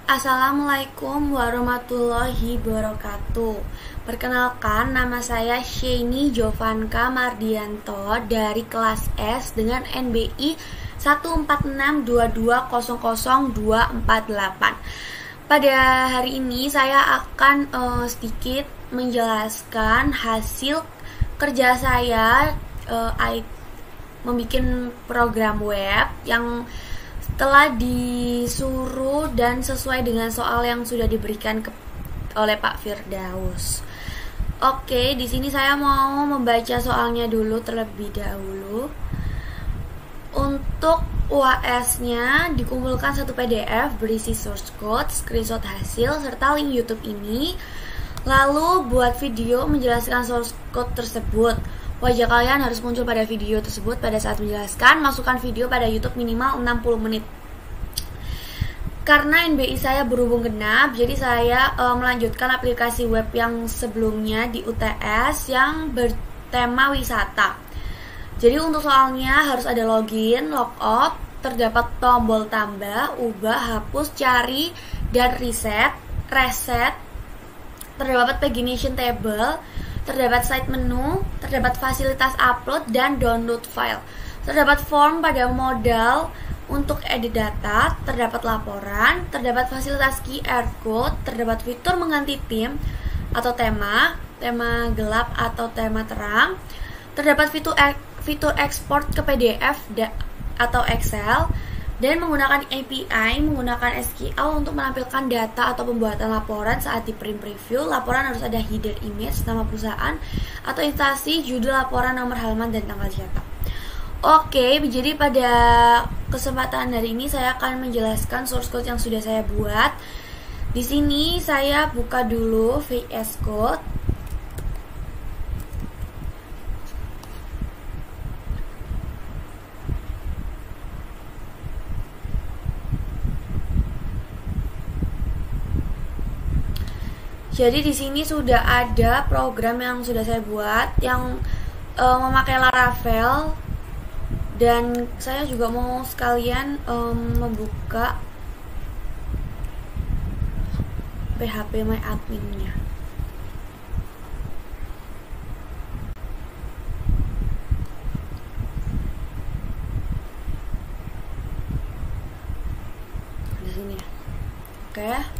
Assalamualaikum warahmatullahi wabarakatuh. Perkenalkan, nama saya Sheini Jovanka Mardianto dari kelas S dengan NBI 14622000248. Pada hari ini saya akan sedikit menjelaskan hasil kerja saya membuat program web yang telah disuruh dan sesuai dengan soal yang sudah diberikan oleh Pak Firdaus. Oke, di sini saya mau membaca soalnya dulu terlebih dahulu. Untuk UAS-nya dikumpulkan satu PDF berisi source code, screenshot hasil, serta link YouTube ini. Lalu buat video menjelaskan source code tersebut. Wajah kalian harus muncul pada video tersebut pada saat menjelaskan. Masukkan video pada YouTube minimal 60 menit. Karena NBI saya berhubung genap, jadi saya melanjutkan aplikasi web yang sebelumnya di UTS yang bertema wisata. Jadi untuk soalnya harus ada login, logout, terdapat tombol tambah, ubah, hapus, cari, dan reset, terdapat pagination table, terdapat site menu, terdapat fasilitas upload dan download file, terdapat form pada modal untuk edit data, terdapat laporan, terdapat fasilitas QR code, terdapat fitur mengganti tim atau tema gelap atau tema terang, terdapat fitur ekspor ke PDF atau Excel, dan menggunakan API, menggunakan SQL untuk menampilkan data atau pembuatan laporan saat di print preview. Laporan harus ada header image, nama perusahaan atau instansi, judul laporan, nomor halaman, dan tanggal cetak. Oke, jadi pada kesempatan hari ini saya akan menjelaskan source code yang sudah saya buat. Di sini saya buka dulu VS Code. Jadi di sini sudah ada program yang sudah saya buat yang memakai Laravel, dan saya juga mau sekalian membuka PHP My Admin-nya. Di sini ya. Oke.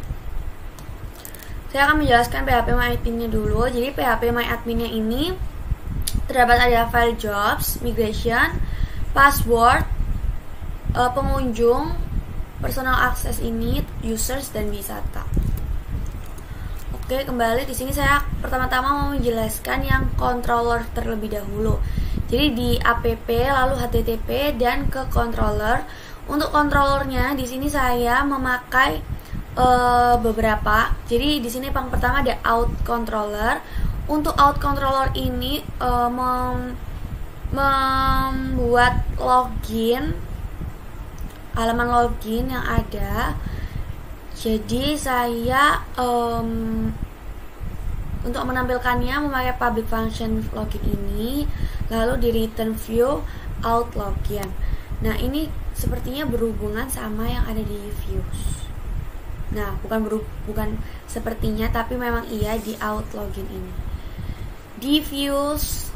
Saya akan menjelaskan PHP My Admin-nya dulu. Jadi PHP My Admin-nya ini terdapat ada file jobs, migration, password, pengunjung, personal access init, users, dan wisata. Oke, kembali di sini saya pertama-tama mau menjelaskan yang controller terlebih dahulu. Jadi di app lalu http dan ke controller. Untuk controllernya di sini saya memakai beberapa. Jadi di sini yang pertama ada out controller. Untuk out controller ini membuat login, halaman login yang ada. Jadi saya untuk menampilkannya memakai public function login ini, lalu di return view out login. Nah, ini sepertinya berhubungan sama yang ada di views. Nah, bukan sepertinya, tapi memang iya di out login ini. Di views,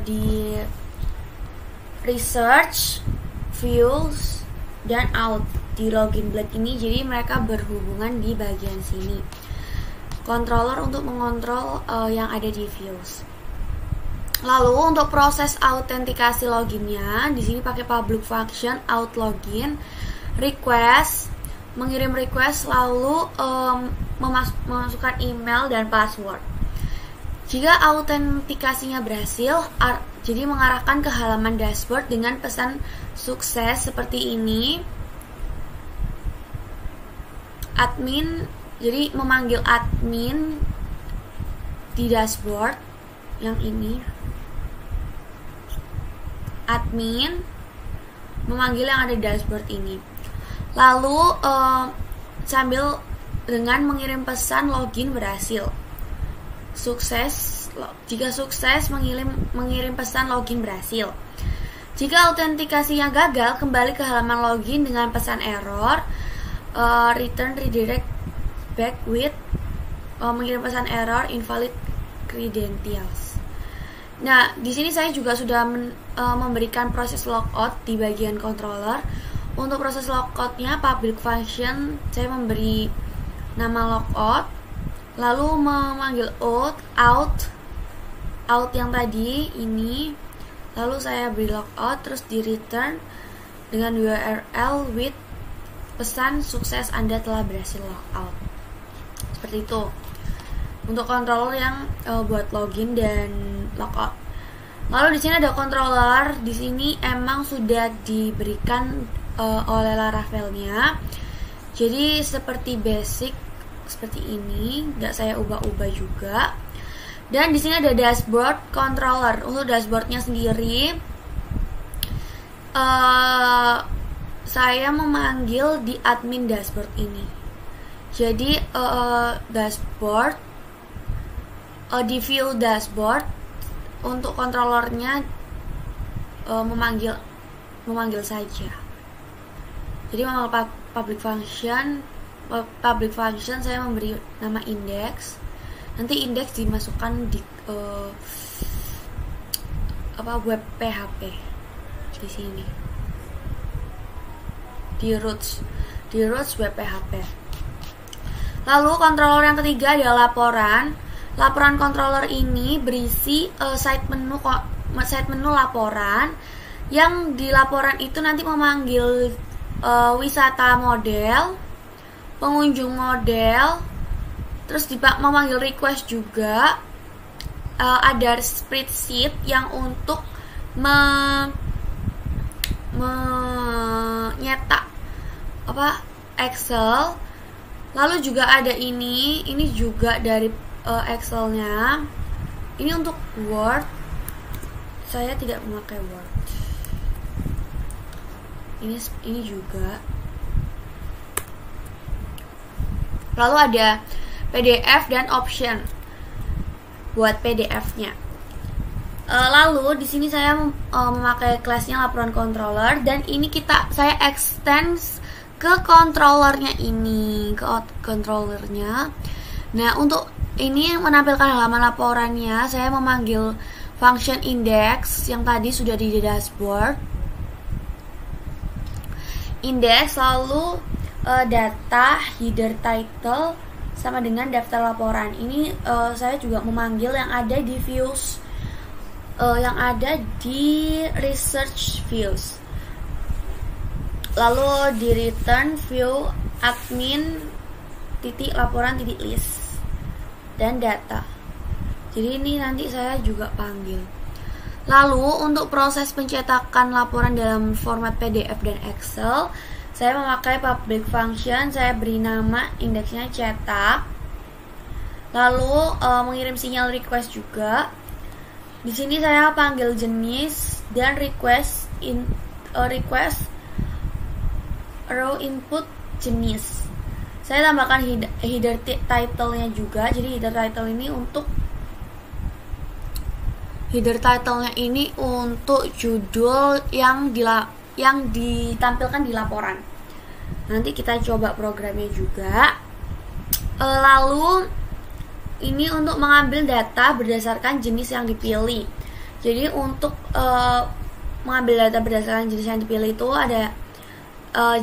di research, views, dan out di login black ini, jadi mereka berhubungan di bagian sini. Controller untuk mengontrol yang ada di views. Lalu untuk proses autentikasi loginnya, di sini pakai public function out login, request, mengirim request, lalu memasukkan email dan password. Jika autentikasinya berhasil, jadi mengarahkan ke halaman dashboard dengan pesan sukses seperti ini. Admin, jadi memanggil admin di dashboard yang ini. Admin memanggil yang ada di dashboard ini. Lalu sambil dengan mengirim pesan login berhasil. Jika sukses mengirim pesan login berhasil. Jika autentikasinya gagal, kembali ke halaman login dengan pesan error. return redirect back with mengirim pesan error invalid credentials. Nah, di sini saya juga sudah memberikan proses logout di bagian controller. Untuk proses logoutnya public function saya memberi nama logout, lalu memanggil out yang tadi ini, lalu saya beri logout, terus di return dengan URL with pesan sukses Anda telah berhasil logout. Seperti itu untuk controller yang buat login dan logout. Lalu di sini ada controller. Di sini emang sudah diberikan oleh Laravel-nya. Jadi seperti basic seperti ini, nggak saya ubah-ubah juga. Dan di sini ada dashboard controller. Untuk dashboardnya sendiri, saya memanggil di admin dashboard ini. Jadi dashboard di view dashboard untuk controllernya memanggil saja. Jadi memanggil public function saya memberi nama index. Nanti index dimasukkan di web PHP di sini, di roots web PHP. Lalu controller yang ketiga adalah laporan. Laporan controller ini berisi side menu laporan, yang di laporan itu nanti memanggil wisata model, pengunjung model, terus memanggil request juga. Ada spreadsheet yang untuk menyetak Excel. Lalu juga ada ini juga dari Excel-nya. Ini untuk Word. Saya tidak memakai Word. Ini juga. Lalu ada PDF dan option buat PDF-nya. Lalu di sini saya memakai kelasnya laporan controller, dan ini saya extend ke controllernya ini, Nah, untuk ini menampilkan halaman laporannya, saya memanggil function index yang tadi sudah di dashboard. Index, lalu data, header, title, sama dengan daftar laporan. Ini saya juga memanggil yang ada di views, yang ada di research views. Lalu di return view admin laporan list dan data. Jadi ini nanti saya juga panggil. Lalu untuk proses pencetakan laporan dalam format PDF dan Excel, saya memakai public function. Saya beri nama indeksnya cetak. Lalu mengirim sinyal request juga. Di sini saya panggil jenis dan request row input jenis. Saya tambahkan header title-nya juga. Jadi header title-nya ini untuk judul yang ditampilkan di laporan. Nanti kita coba programnya juga. Lalu ini untuk mengambil data berdasarkan jenis yang dipilih. Jadi untuk mengambil data berdasarkan jenis yang dipilih itu ada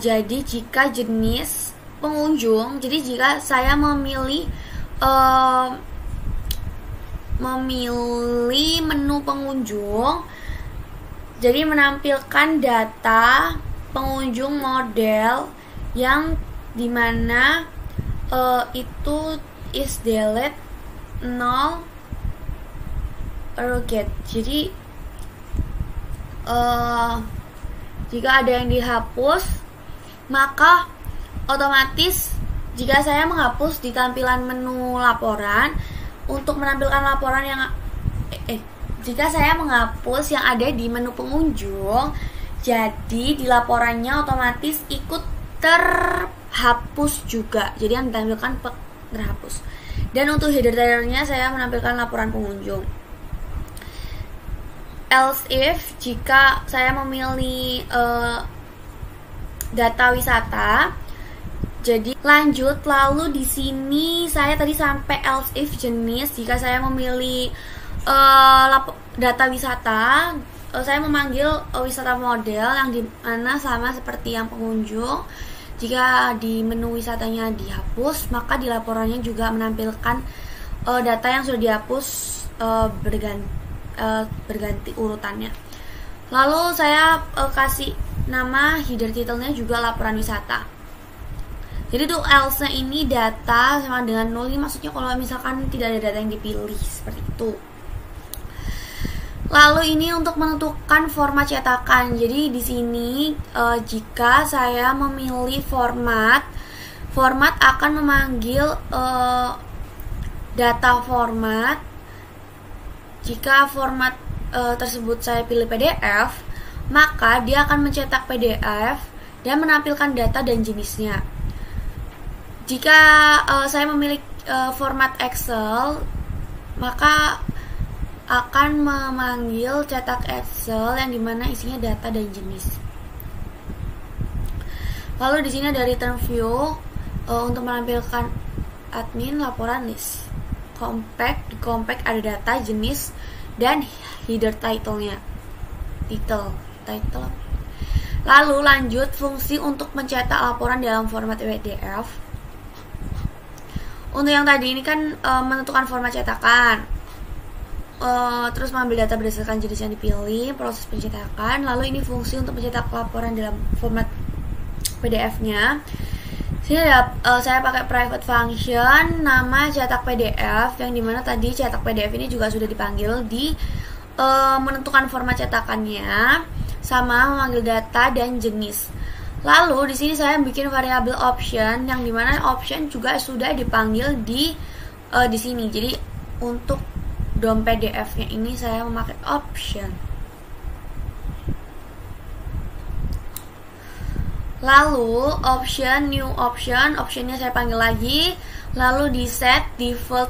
jadi jika jenis pengunjung, jadi jika saya memilih menu pengunjung, jadi menampilkan data pengunjung model yang dimana itu is delete, null, or get. Jadi jika ada yang dihapus, maka otomatis jika saya menghapus di tampilan menu laporan, untuk menampilkan laporan yang jika saya menghapus yang ada di menu pengunjung, jadi di laporannya otomatis ikut terhapus juga. Jadi yang ditampilkan terhapus. Dan untuk header title-nya saya menampilkan laporan pengunjung. Else if, jika saya memilih data wisata, Jadi lanjut, lalu di sini saya tadi sampai else if jenis. Jika saya memilih data wisata, saya memanggil wisata model yang dimana sama seperti yang pengunjung. Jika di menu wisatanya dihapus, maka di laporannya juga menampilkan data yang sudah dihapus berganti urutannya. Lalu saya kasih nama header titelnya juga laporan wisata. Jadi tuh else-nya ini data sama dengan 0, ini maksudnya kalau misalkan tidak ada data yang dipilih seperti itu. Lalu ini untuk menentukan format cetakan. Jadi di sini jika saya memilih format akan memanggil data format. Jika format tersebut saya pilih PDF, maka dia akan mencetak PDF dan menampilkan data dan jenisnya. Jika saya memilih format Excel, maka akan memanggil cetak Excel yang dimana isinya data dan jenis. Lalu di sini ada return view untuk menampilkan admin laporan list. Compact ada data, jenis, dan header title-nya. Title. Lalu lanjut fungsi untuk mencetak laporan dalam format PDF. Untuk yang tadi ini kan menentukan format cetakan. Terus mengambil data berdasarkan jenis yang dipilih, proses pencetakan. Lalu ini fungsi untuk mencetak laporan dalam format PDF-nya. Sini ada saya pakai private function nama cetak PDF, yang dimana tadi cetak PDF ini juga sudah dipanggil di menentukan format cetakannya sama memanggil data dan jenis. Lalu di sini saya bikin variabel option, yang dimana option juga sudah dipanggil di sini. Jadi untuk DOM PDF-nya ini saya memakai option. Lalu option, new option, optionnya saya panggil lagi. Lalu di set default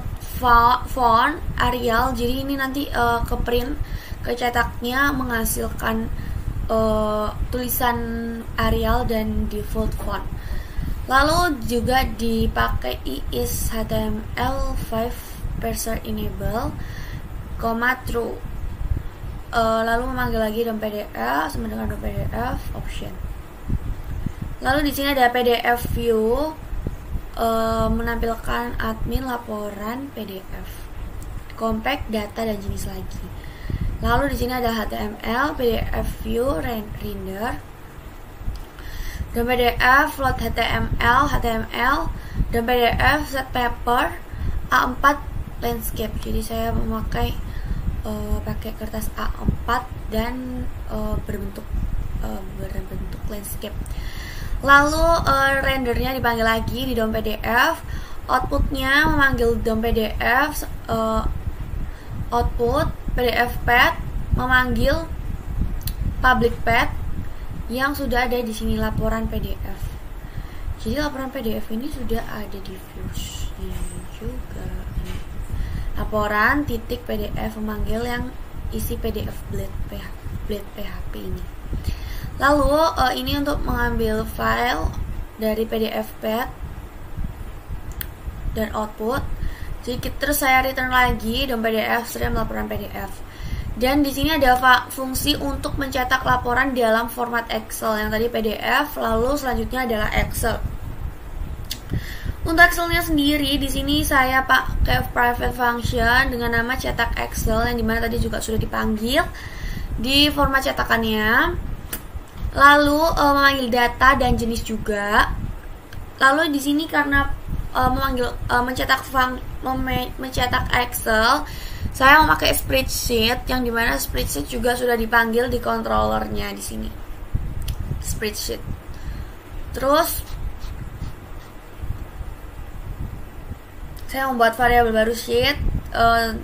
font Arial. Jadi ini nanti ke print, ke cetaknya menghasilkan tulisan Arial dan default font. Lalu juga dipakai is HTML5 parser enable, true. Lalu memanggil lagi DOM PDF sama dengan DOM PDF option. Lalu di sini ada PDF view, menampilkan admin laporan PDF, compact, data dan jenis lagi. Lalu di sini ada HTML, PDF view, render, DOM PDF, float HTML, DOM PDF, set paper, A4 landscape. Jadi saya memakai pakai kertas A4 dan berbentuk landscape. Lalu rendernya dipanggil lagi di DOM PDF. Outputnya memanggil DOM PDF, output PDF path memanggil public path yang sudah ada di sini laporan PDF. Jadi laporan PDF ini sudah ada di views-nya juga. Laporan titik PDF memanggil yang isi PDF blade PHP ini. Lalu ini untuk mengambil file dari PDF path dan output. Jadi terus saya return lagi DOM PDF stream laporan PDF. Dan di sini ada fungsi untuk mencetak laporan dalam format Excel, yang tadi PDF, lalu selanjutnya adalah Excel. Untuk Excelnya sendiri di sini saya pakai private function dengan nama cetak Excel, yang dimana tadi juga sudah dipanggil di format cetakannya. Lalu memanggil data dan jenis juga. Lalu di sini karena mencetak Excel, saya memakai spreadsheet, yang dimana spreadsheet juga sudah dipanggil di controllernya di sini. Spreadsheet. Terus saya membuat variabel baru sheet,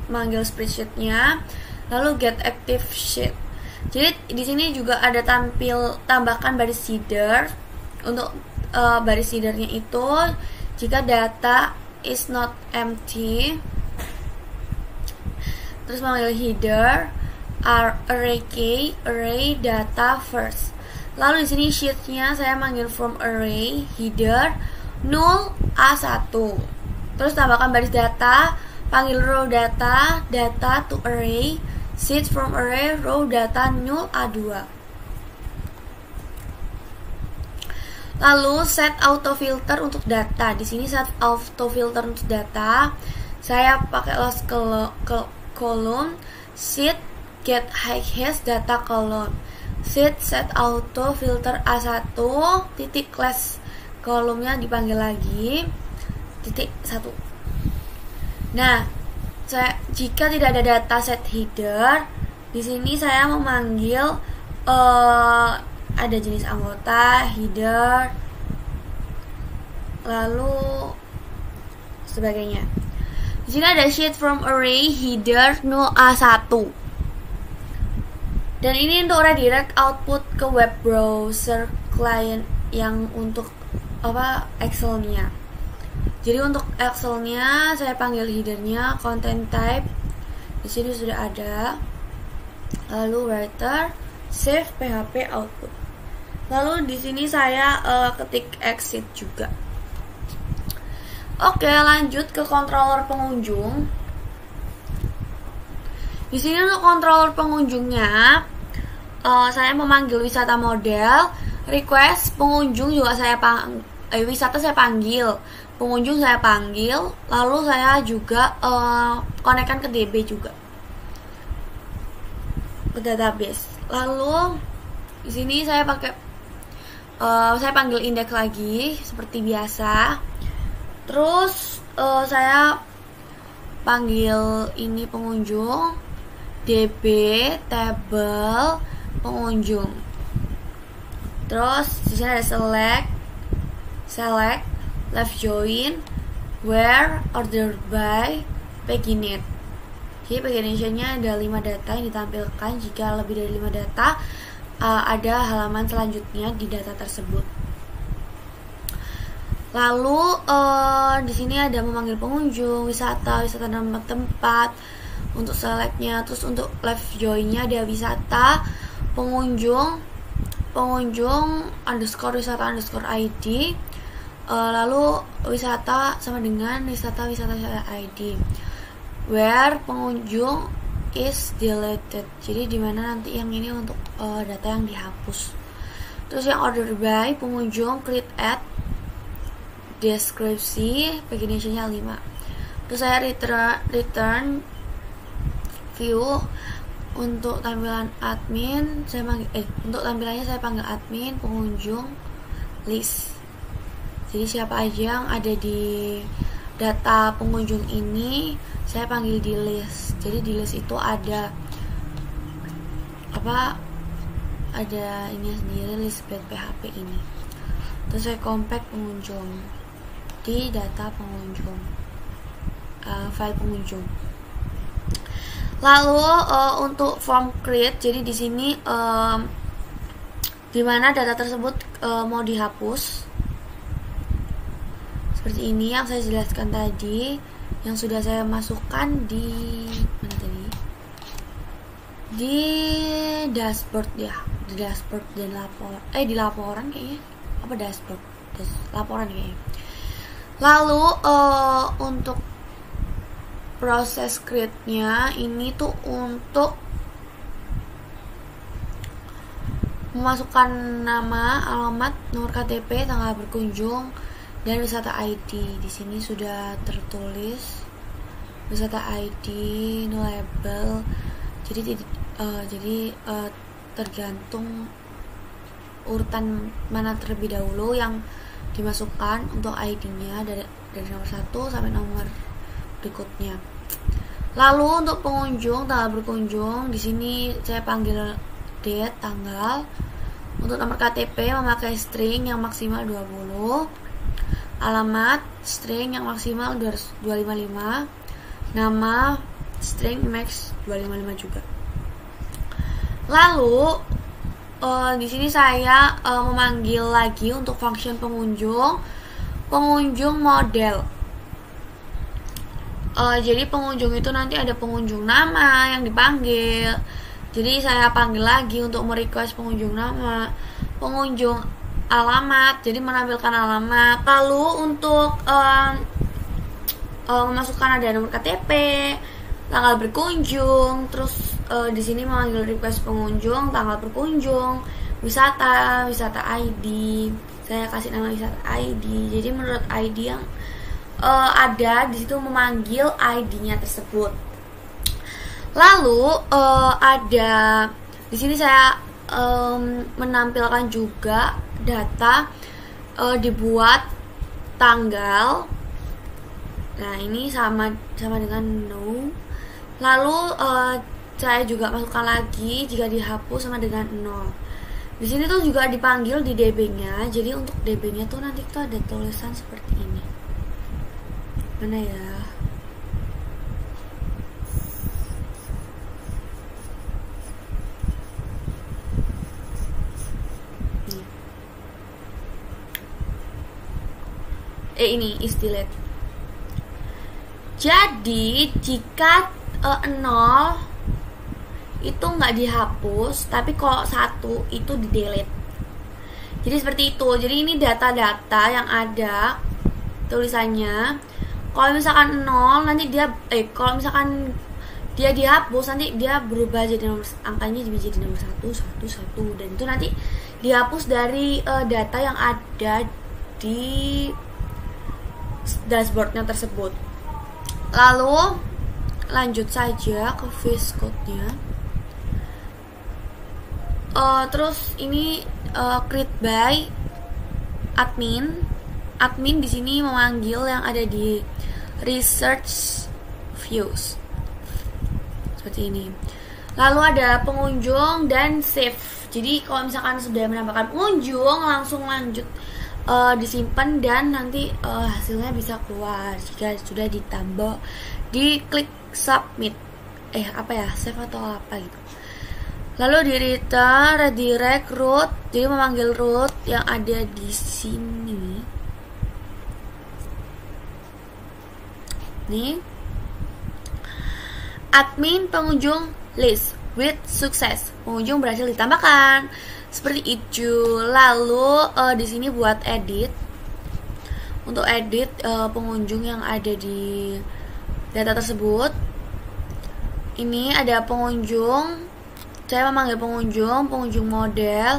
manggil spreadsheetnya, lalu get active sheet. Jadi di sini juga ada tambahkan baris header. Untuk baris headernya itu jika data is not empty, terus memanggil header array key, array data first. Lalu di sini sheetnya saya manggil from array header null A1. Terus tambahkan baris data, panggil row data, data to array, seed from array, row data null A2. Lalu set auto filter untuk data. Di sini set auto filter untuk data. Saya pakai loss column, seed get high hash data column. Seed set auto filter A1 titik class kolomnya dipanggil lagi titik 1. Nah, jika tidak ada data set header, di sini saya memanggil ada jenis anggota, header, lalu sebagainya. Di sini ada sheet from array header null A1. Dan ini untuk redirect output ke web browser client yang untuk Excel-nya. Jadi untuk Excel-nya saya panggil headernya content type. Di sini sudah ada. Lalu writer save php output. Lalu di sini saya ketik exit juga. Oke, lanjut ke controller pengunjung. Di sini untuk controller pengunjungnya, saya memanggil wisata model, request pengunjung juga saya wisata saya panggil, pengunjung saya panggil, lalu saya juga konekkan ke DB juga, ke database. Lalu di sini saya pakai saya panggil index lagi seperti biasa. Terus saya panggil ini pengunjung, DB table pengunjung. Terus di sini ada select, left join, where, order by, paginate. Jadi pagination-nya ada 5 data yang ditampilkan. Jika lebih dari 5 data, ada halaman selanjutnya di data tersebut. Lalu di sini ada memanggil pengunjung, wisata nama tempat untuk selectnya. Terus untuk left join-nya ada wisata, pengunjung underscore wisata underscore ID. Lalu wisata sama dengan wisata ID. Where pengunjung is deleted. Jadi dimana nanti yang ini untuk data yang dihapus. Terus yang order by pengunjung, create at, deskripsi, pagination-nya 5. Terus saya return view. Untuk tampilan admin untuk tampilannya saya panggil admin, pengunjung, list. Jadi siapa aja yang ada di data pengunjung ini saya panggil di list. Jadi di list itu ada ada ini sendiri, list php ini. Terus saya compact pengunjung di data pengunjung, file pengunjung. Lalu untuk form create, jadi di sini dimana data tersebut mau dihapus, seperti ini yang saya jelaskan tadi, yang sudah saya masukkan di mana tadi? Di dashboard ya, di dashboard dan di laporan kayaknya, dashboard, laporan kayaknya. Lalu untuk proses create-nya ini tuh untuk memasukkan nama, alamat, nomor KTP, tanggal berkunjung, dan wisata ID. Di sini sudah tertulis wisata ID, no label. Jadi tergantung urutan mana terlebih dahulu yang dimasukkan untuk ID-nya dari nomor 1 sampai nomor berikutnya. Lalu untuk pengunjung, tanggal berkunjung, di sini saya panggil date, tanggal. Untuk nomor KTP memakai string yang maksimal 20, alamat string yang maksimal 255, nama string max 255 juga. Lalu di sini saya memanggil lagi untuk function pengunjung model. Jadi pengunjung itu nanti ada pengunjung nama yang dipanggil. Jadi saya panggil lagi untuk merequest pengunjung nama, pengunjung alamat, jadi menampilkan alamat. Lalu untuk memasukkan ada nomor KTP, tanggal berkunjung, terus di sini memanggil request pengunjung, tanggal berkunjung, wisata ID. Saya kasih nama wisata ID. Jadi menurut ID yang ada di situ memanggil ID-nya tersebut. Lalu ada di sini saya menampilkan juga data dibuat tanggal. Nah, ini sama dengan no. Lalu saya juga masukkan lagi jika dihapus sama dengan 0. Di sini tuh juga dipanggil di DB-nya. Jadi untuk DB-nya tuh nanti tuh ada tulisan seperti ini. Mana ya? Ini is delete. Jadi jika 0 itu nggak dihapus, tapi kalau 1 itu di delete. Jadi seperti itu. Jadi ini data-data yang ada tulisannya. Kalau misalkan 0 nanti dia kalau misalkan dia dihapus, nanti dia berubah jadi nomor, angkanya jadi nomor 111 dan itu nanti dihapus dari data yang ada di dashboardnya tersebut. Lalu lanjut saja ke VS Code-nya. Terus ini create by admin. Admin di sini memanggil yang ada di research views seperti ini. Lalu ada pengunjung dan save. Jadi kalau misalkan sudah menambahkan pengunjung, langsung lanjut disimpan dan nanti hasilnya bisa keluar jika sudah ditambah. Diklik submit. Save atau apa gitu. Lalu di return redirect root, jadi memanggil root yang ada di sini. Nih. Admin pengunjung list with success. Pengunjung berhasil ditambahkan. Seperti itu. Lalu di sini buat edit. Untuk edit pengunjung yang ada di data tersebut. Ini ada pengunjung. Saya memanggil pengunjung model,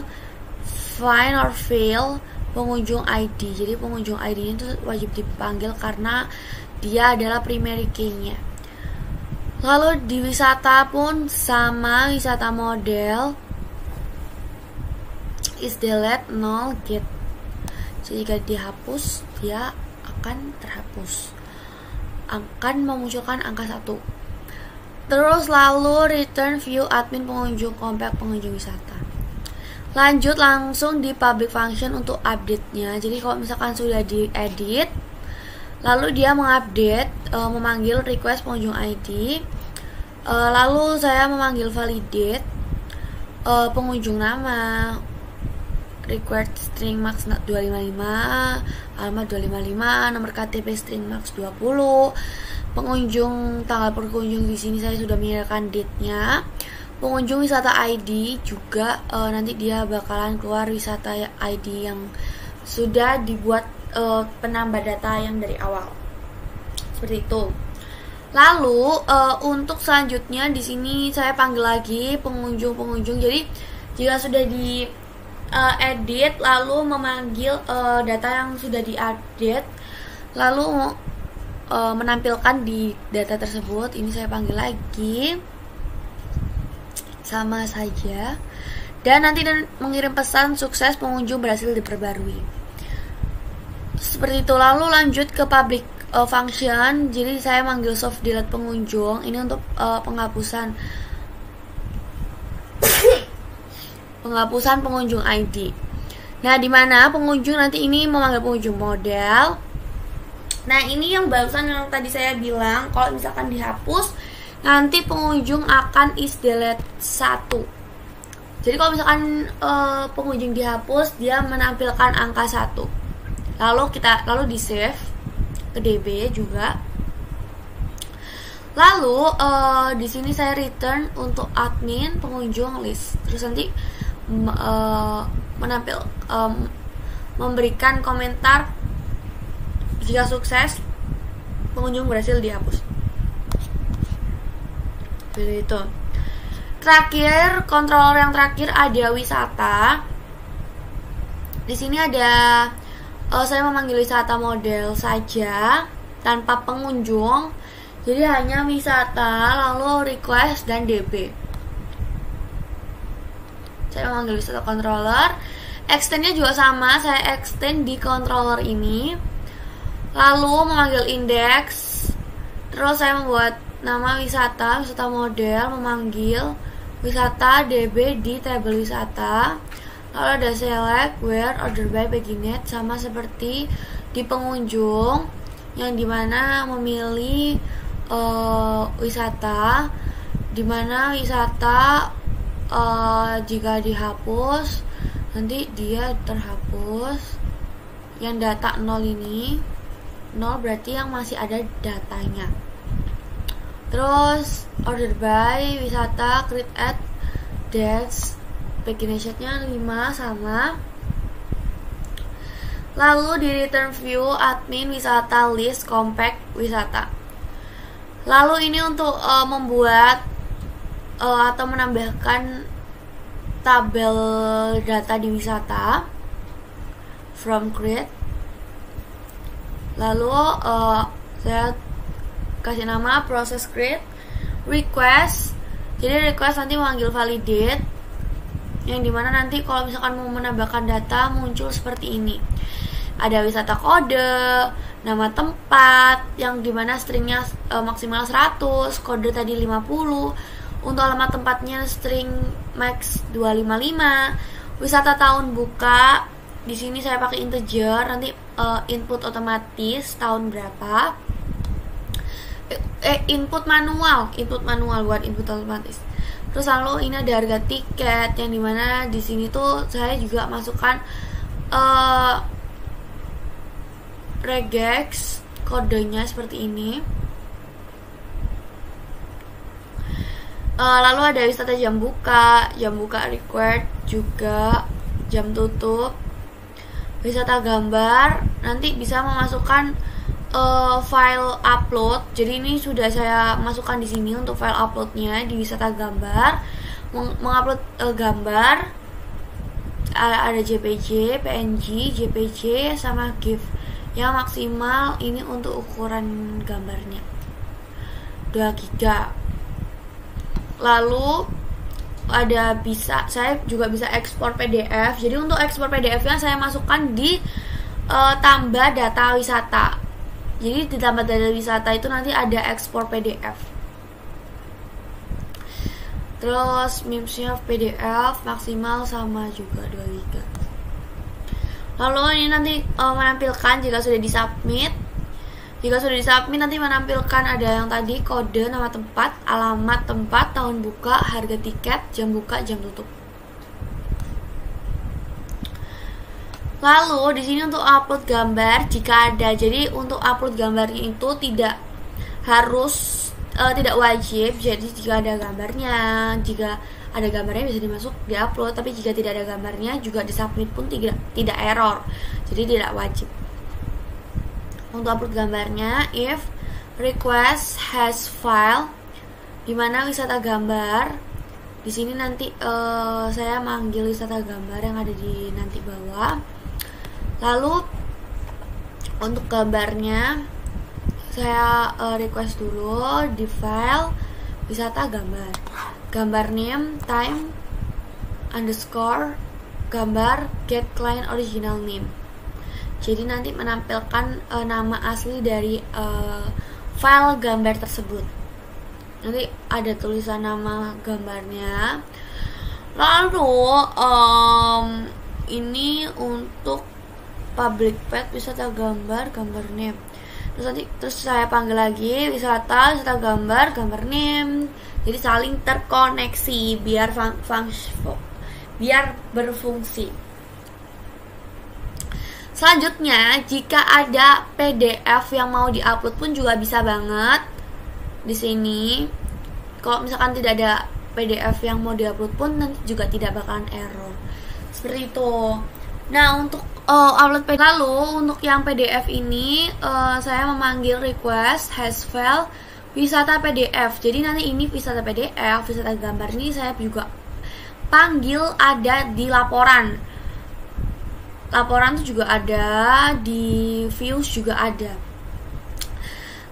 find or fill, pengunjung ID. Jadi pengunjung ID itu wajib dipanggil karena dia adalah primary key-nya. Lalu di wisata pun sama, wisata model is delete null get. Jadi jika dihapus, dia akan terhapus. Akan memunculkan angka 1. Terus lalu return view admin pengunjung compact pengunjung wisata. Lanjut langsung di public function untuk update-nya. Jadi kalau misalkan sudah diedit, lalu dia mengupdate, memanggil request pengunjung ID. Lalu saya memanggil validate pengunjung nama, required string max 255, alamat 255, nomor KTP string max 20. Pengunjung tanggal berkunjung di sini saya sudah menyediakan date-nya. Pengunjung wisata ID juga nanti dia bakalan keluar wisata ID yang sudah dibuat penambah data yang dari awal. Seperti itu. Lalu untuk selanjutnya di sini saya panggil lagi pengunjung. Jadi jika sudah di edit lalu memanggil data yang sudah diupdate lalu menampilkan di data tersebut. Ini saya panggil lagi, sama saja, dan nanti mengirim pesan sukses pengunjung berhasil diperbarui. Seperti itu. Lalu lanjut ke public function. Jadi saya manggil soft delete pengunjung. Ini untuk penghapusan pengunjung ID. Nah, di mana pengunjung nanti ini memanggil pengunjung model. Nah, ini yang barusan yang tadi saya bilang, kalau misalkan dihapus, nanti pengunjung akan is delete 1. Jadi kalau misalkan pengunjung dihapus, dia menampilkan angka 1. Lalu di save ke DB juga. Lalu di sini saya return untuk admin pengunjung list. Terus nanti memberikan komentar. Jika sukses, pengunjung berhasil dihapus. Jadi itu. Terakhir, controller yang terakhir ada wisata. Di sini ada saya memanggil wisata model saja tanpa pengunjung. Jadi hanya wisata, lalu request dan DB. Saya memanggil wisata controller. Extendnya juga sama, saya extend di controller ini. Lalu memanggil index. Terus saya membuat nama wisata model, memanggil wisata DB di tabel wisata. Lalu ada select, where, order by, beginnet, sama seperti di pengunjung, yang dimana memilih wisata, dimana wisata jika dihapus nanti dia terhapus. Yang data 0 ini 0 berarti yang masih ada datanya. Terus order by, wisata, create at, dates, beginnernya 5 sama. Lalu di return view admin wisata list compact wisata. Lalu ini untuk membuat atau menambahkan tabel data di wisata from create. Lalu saya kasih nama proses create request. Jadi request nanti memanggil validate, yang dimana nanti kalau misalkan mau menambahkan data muncul seperti ini. Ada wisata kode, nama tempat, yang dimana stringnya maksimal 100, kode tadi 50. Untuk alamat tempatnya string max 255. Wisata tahun buka, di sini saya pakai integer, nanti input otomatis tahun berapa. Input manual buat input otomatis. Terus lalu ini ada harga tiket, yang dimana di sini tuh saya juga masukkan regex, kodenya seperti ini. Lalu ada wisata jam buka required, juga jam tutup. Wisata gambar, nanti bisa memasukkan file upload. Jadi ini sudah saya masukkan di sini untuk file uploadnya di wisata gambar. Mengupload gambar ada JPG, PNG, JPG sama GIF. Yang maksimal ini untuk ukuran gambarnya 2 GB. Lalu ada saya juga bisa ekspor PDF. Jadi untuk ekspor PDF-nya saya masukkan di tambah data wisata. Jadi di tambah data wisata itu nanti ada ekspor PDF. Terus MIMS-nya PDF maksimal sama juga 2 GB. Lalu ini nanti menampilkan jika sudah disubmit. Jika sudah disubmit nanti menampilkan ada yang tadi kode, nama tempat, alamat tempat, tahun buka, harga tiket, jam buka, jam tutup. Lalu di sini untuk upload gambar jika ada. Jadi untuk upload gambarnya itu tidak harus tidak wajib. Jadi jika ada gambarnya bisa diupload, tapi jika tidak ada gambarnya juga disubmit pun tidak error. Jadi tidak wajib. Untuk upload gambarnya, if request has file, dimana wisata gambar. Di sini nanti saya manggil wisata gambar yang ada di nanti bawah. Lalu untuk gambarnya saya request dulu di file wisata gambar. Gambar name, time, underscore, gambar, get client original name. Jadi nanti menampilkan nama asli dari file gambar tersebut. Nanti ada tulisan nama gambarnya. Lalu ini untuk public pet wisata gambar name. Terus saya panggil lagi wisata gambar name. Jadi saling terkoneksi biar berfungsi. Selanjutnya, jika ada PDF yang mau diupload pun juga bisa banget di sini. Kalau misalkan tidak ada PDF yang mau diupload pun nanti juga tidak bakalan error. Seperti itu. Nah, untuk upload PDF. Lalu untuk yang PDF ini saya memanggil request has file wisata PDF. Jadi nanti ini wisata PDF, wisata gambar ini saya juga panggil ada di laporan. Laporan itu juga ada, di views juga ada.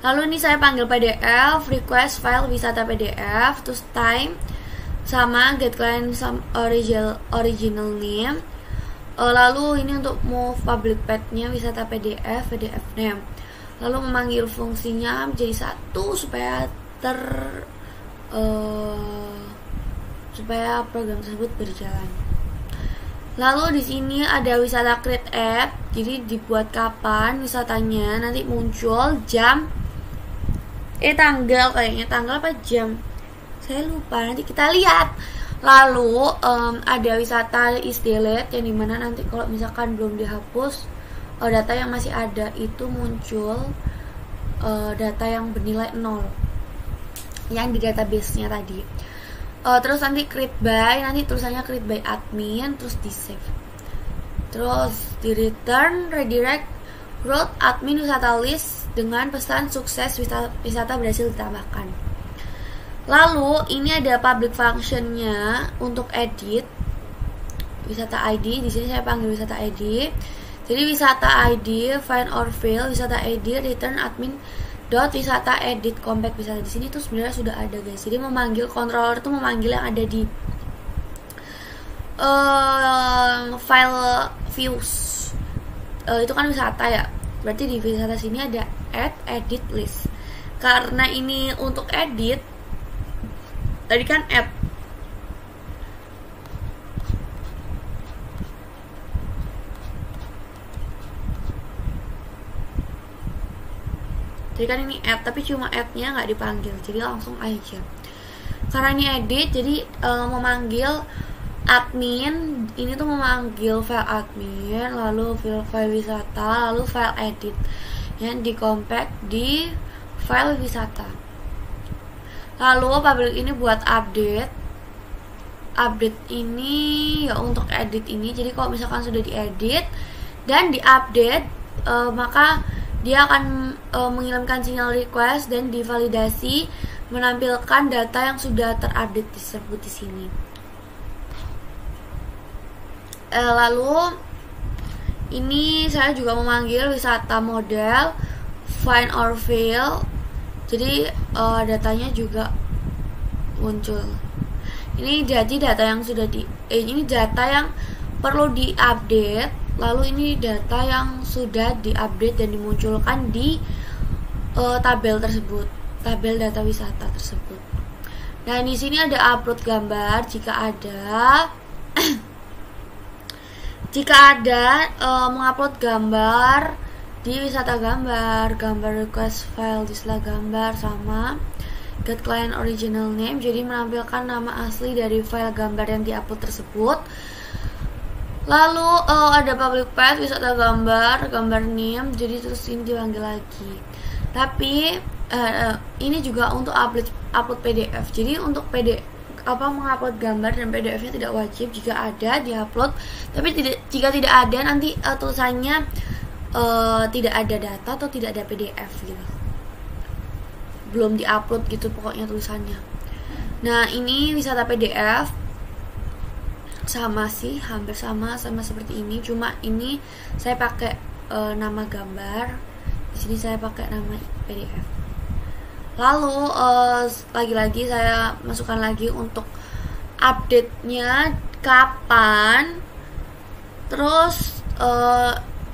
Lalu ini saya panggil PDF, request file wisata PDF, terus time sama get client some original name. Lalu ini untuk move public path-nya wisata PDF name. Lalu memanggil fungsinya menjadi satu supaya supaya program tersebut berjalan. Lalu di sini ada wisata create app. Jadi dibuat kapan wisatanya, nanti muncul jam tanggal apa jam. Saya lupa, nanti kita lihat. Lalu ada wisata is delete, yang dimana nanti kalau misalkan belum dihapus data yang masih ada itu muncul data yang bernilai 0 yang di database-nya tadi. Terus nanti create by, nanti tulisannya create by admin, terus di save, terus di return redirect root admin wisata list dengan pesan sukses wisata berhasil ditambahkan. Lalu ini ada public function-nya untuk edit wisata ID. Di sini saya panggil wisata ID. Jadi wisata ID find or fail wisata ID return admin dot wisata edit compact wisata. Di sini tuh sebenarnya sudah ada guys. Jadi memanggil controller itu memanggil yang ada di file views. Itu kan wisata ya. Berarti di wisata sini ada add edit list. Karena ini untuk edit, tadi kan add. Jadi kan ini add, tapi cuma add-nya nggak dipanggil, jadi langsung aja. Karena ini edit, jadi memanggil admin. Ini tuh memanggil file admin, lalu file wisata, lalu file edit yang di compact di file wisata. Lalu public ini buat update ini ya untuk edit ini. Jadi kalau misalkan sudah diedit dan diupdate, maka dia akan mengirimkan sinyal request dan divalidasi menampilkan data yang sudah terupdate disebut di sini. Lalu ini saya juga memanggil wisata model find or fail. Jadi datanya juga muncul. Ini jadi data yang sudah ini data yang perlu diupdate. Lalu ini data yang sudah diupdate dan dimunculkan di tabel tersebut, tabel data wisata tersebut. Nah di sini ada upload gambar jika ada, mengupload gambar di wisata gambar request file disla gambar sama get client original name. Jadi menampilkan nama asli dari file gambar yang diupload tersebut. Lalu ada public path wisata gambar name. Jadi terus ini dipanggil lagi. Tapi ini juga untuk upload PDF. Jadi untuk mengupload gambar dan PDF-nya tidak wajib, jika ada diupload. Tapi jika tidak ada nanti tulisannya tidak ada data atau tidak ada PDF gitu, belum diupload gitu pokoknya tulisannya. Nah ini wisata PDF sama sih, hampir sama seperti ini, cuma ini saya pakai nama gambar, di sini saya pakai nama PDF. Lalu lagi-lagi saya masukkan lagi untuk update-nya kapan. Terus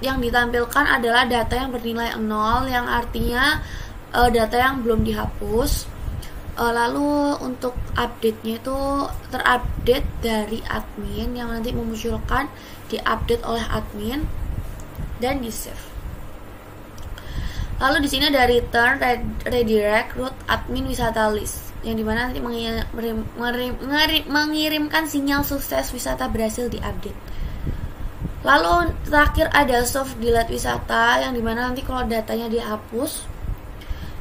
yang ditampilkan adalah data yang bernilai 0, yang artinya data yang belum dihapus. Lalu untuk update-nya itu terupdate dari admin, yang nanti memunculkan diupdate oleh admin dan di save. Lalu di sini ada return redirect root admin wisata list, yang dimana nanti mengirimkan sinyal sukses wisata berhasil diupdate. Lalu terakhir ada soft delete wisata, yang dimana nanti kalau datanya dihapus,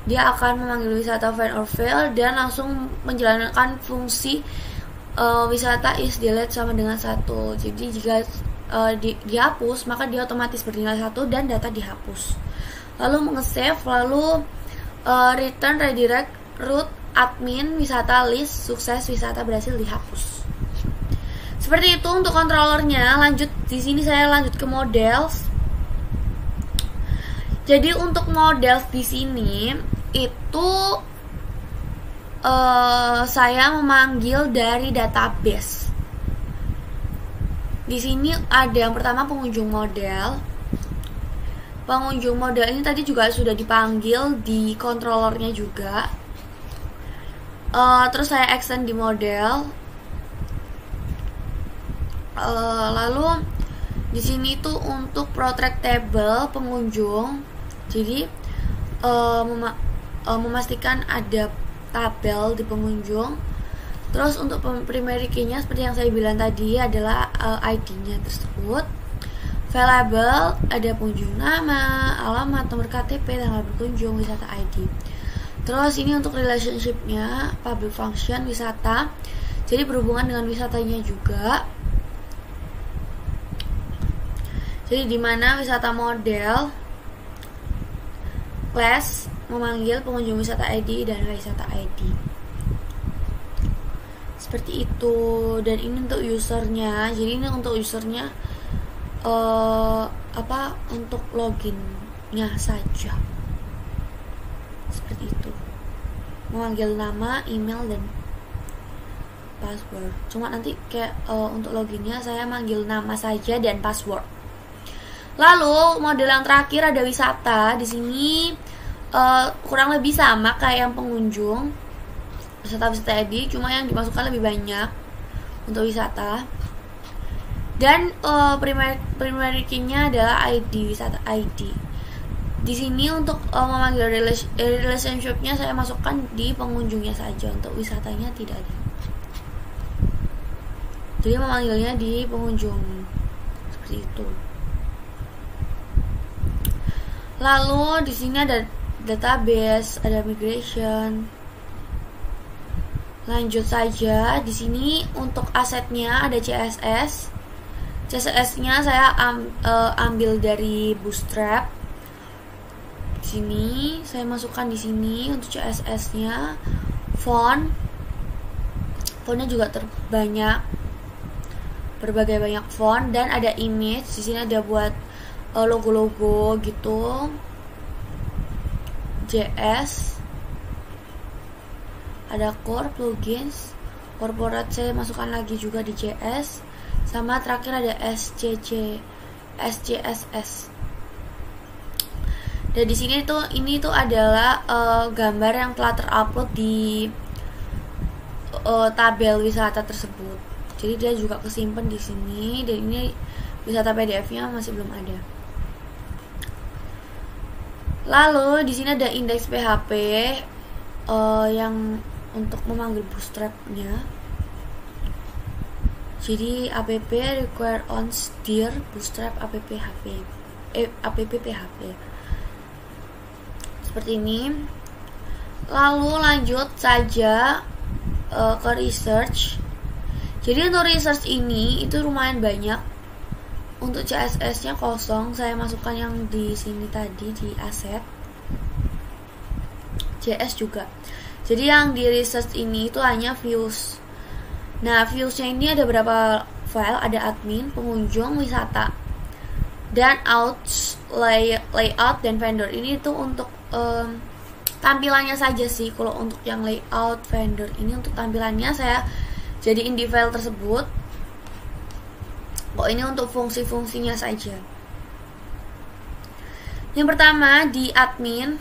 dia akan memanggil wisata find or fail dan langsung menjalankan fungsi wisata is delete sama dengan 1. Jadi jika dihapus, maka dia otomatis bernilai 1 dan data dihapus. Lalu nge-save, lalu return redirect root admin wisata list sukses, wisata berhasil dihapus. Seperti itu untuk controllernya. Lanjut di sini saya lanjut ke models. Jadi untuk models di sini itu saya memanggil dari database. Di sini ada yang pertama pengunjung model. Pengunjung model ini tadi juga sudah dipanggil di controllernya juga. Terus saya extend di model. Lalu di sini tuh untuk protract table pengunjung. Jadi memastikan ada tabel di pengunjung. Terus untuk primary key-nya seperti yang saya bilang tadi adalah ID-nya tersebut. Variable ada pengunjung nama, alamat, nomor KTP, tanggal berkunjung, wisata ID. Terus ini untuk relationship-nya, public function wisata. Jadi berhubungan dengan wisatanya juga. Jadi dimana wisata model class memanggil pengunjung wisata ID dan wisata ID. Seperti itu. Dan ini untuk usernya. Jadi ini untuk usernya untuk loginnya saja. Seperti itu. Memanggil nama, email dan password. Cuma nanti kayak untuk loginnya saya manggil nama saja dan password. Lalu model yang terakhir ada wisata. Di sini kurang lebih sama kayak yang pengunjung, wisata ID, cuma yang dimasukkan lebih banyak untuk wisata. Dan primary key-nya adalah ID, wisata ID. Di sini untuk memanggil relationship-nya saya masukkan di pengunjungnya saja, untuk wisatanya tidak ada. Jadi memanggilnya di pengunjung seperti itu. Lalu di sini ada database, ada migration. Lanjut saja. Di sini untuk asetnya ada CSS. CSS-nya saya ambil dari Bootstrap. Di sini saya masukkan di sini untuk CSS-nya. Fontnya juga terbanyak, berbagai banyak font, dan ada image. Di sini ada buat logo-logo gitu. JS, ada core, plugins, corporate saya masukkan lagi juga di JS, sama terakhir ada SCSS. Dan di sini ini adalah gambar yang telah terupload di tabel wisata tersebut. Jadi dia juga kesimpan di sini, dan ini wisata PDF-nya masih belum ada. Lalu di sini ada indeks PHP yang untuk memanggil Bootstrap-nya. Jadi app require on steer Bootstrap app PHP. Seperti ini. Lalu lanjut saja ke research. Jadi untuk research ini itu lumayan banyak. Untuk CSS-nya kosong, saya masukkan yang di sini tadi di asset. JS juga. Jadi yang di research ini itu hanya views. Nah, views-nya ini ada berapa file? Ada admin, pengunjung, wisata, dan layout dan vendor. Ini tuh untuk tampilannya saja sih. Kalau untuk yang layout, vendor ini untuk tampilannya saya jadiin di file tersebut. Ini untuk fungsi-fungsinya saja. Yang pertama di admin,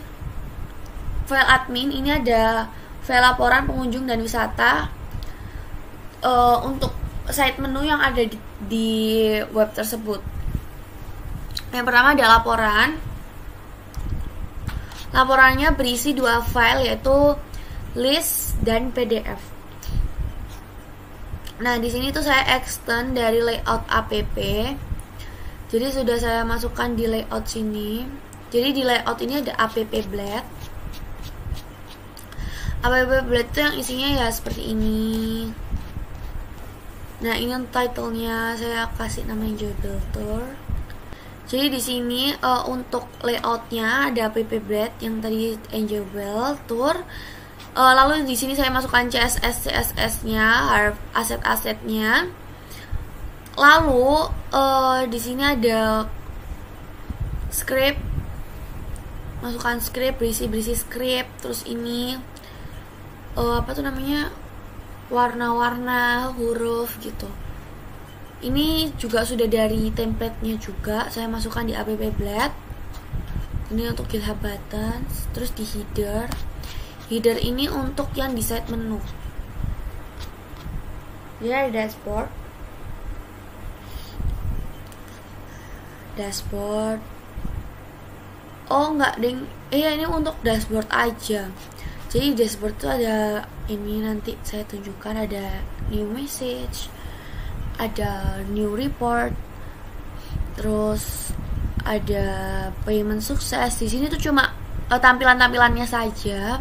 file admin ini ada file laporan pengunjung dan wisata. Untuk site menu yang ada di web tersebut. Yang pertama ada laporan. Laporannya berisi 2 file, yaitu list dan PDF. Nah, di sini tuh saya extend dari layout app. Jadi sudah saya masukkan di layout sini. Jadi di layout ini ada app blade. App blade itu yang isinya ya seperti ini. Jadi di sini tuh ada 2 file, yaitu list dan PDF. Nah, di sini tuh saya extend dari layout app. Jadi sudah saya masukkan di layout sini. Jadi di layout ini ada app blade. App blade itu yang isinya ya seperti ini. Jadi di layout ini ada 2 file, yaitu list dan PDF. Nah, ini title-nya saya kasih nama Enjoy Build Tour. Jadi di sini untuk layoutnya ada app blade yang tadi Enjoy Build Tour. Lalu di sini saya masukkan CSS-nya, aset-asetnya. Lalu di sini ada script, masukkan script, berisi script. Terus ini apa tuh namanya, warna-warna huruf gitu. Ini juga sudah dari template-nya juga, saya masukkan di app blade. Ini untuk GitHub Buttons. Terus di header ini untuk yang di side menu. Dia ada dashboard. Oh enggak ding, ini untuk dashboard aja. Jadi dashboard itu ada ini, nanti saya tunjukkan, ada new message, ada new report, terus ada payment sukses. Di sini tuh cuma tampilan-tampilannya saja.